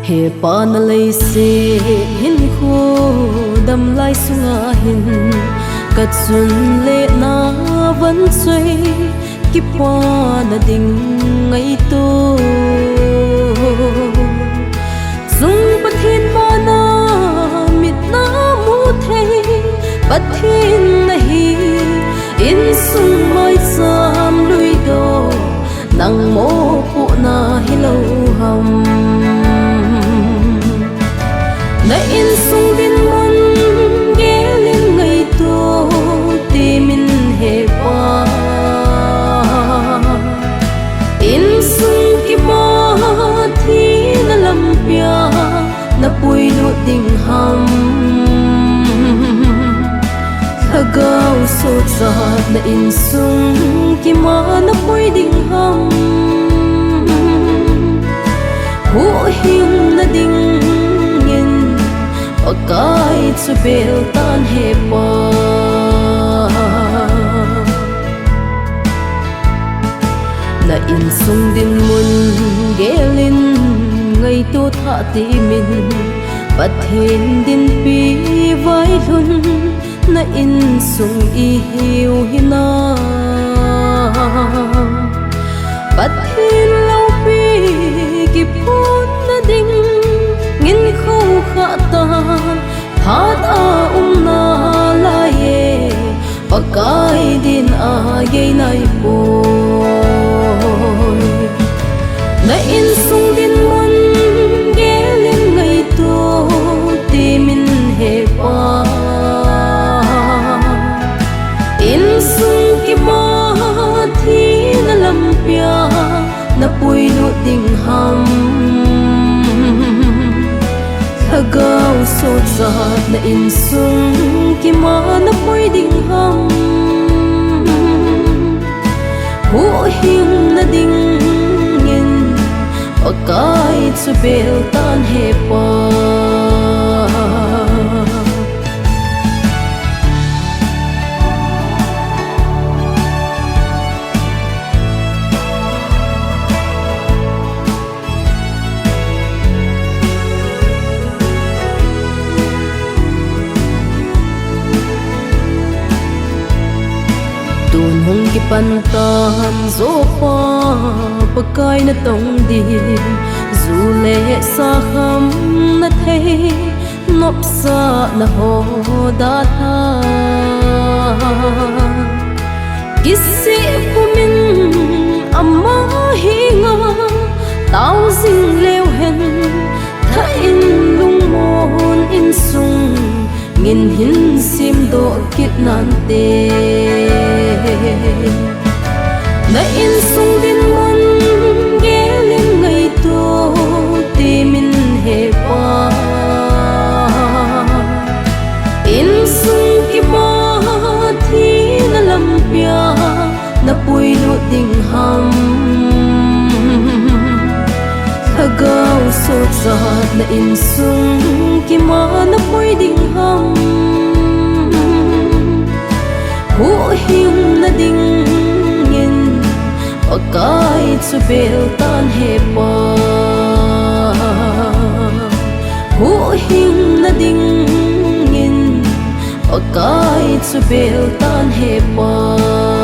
he pa na lei se hin khu đam lai sunga hin kat sun le na vẫn chơi ki pa na ding ngai tu sung pathin ma na mit na mu thei pathin na hi in sung mai sam lui do nang mo pu na hi lo ham na in sung din mon ge lên ngày to ti min he pa in sung ki ma thi na lam pia na pui lu ding ham thagau so cha na in sung ki ma na pui ding ham hu hing na ding kai chu bel tan he pa na in sung din mun gelin ngai tu tha ti min pathin din pi vai lun na in sung i hiu hina pathin lo pi ki phun na ding ngin khâu khả tan hát a na la ye pakai din a ye nai boy na in sung din mon ge lên ngày to ti min he pa in sung ki ma thi na lam pia na pui lu ding ham thagau so cha na in sung ki ma na pui ding ham hu hing na ding ngin pakai chu bel tan he pa hong ki pan tan zo pa pakai na tong di zu le sa kham na thei nop sa na ho da tha kisi pumin amma hi nga tao sing leo hen tha in lung mon in sung ngin hin sim do kit nan te na in sung din mon ge lên ngày to ti min he pa in sung ki ma thi na lam pia na pui lu ding ham thagau so cha na in sung ki ma na pui ding ham hu hing na ding ngin pakai chu bel tan he pa hu hing na ding ngin pakai chu bel tan he pa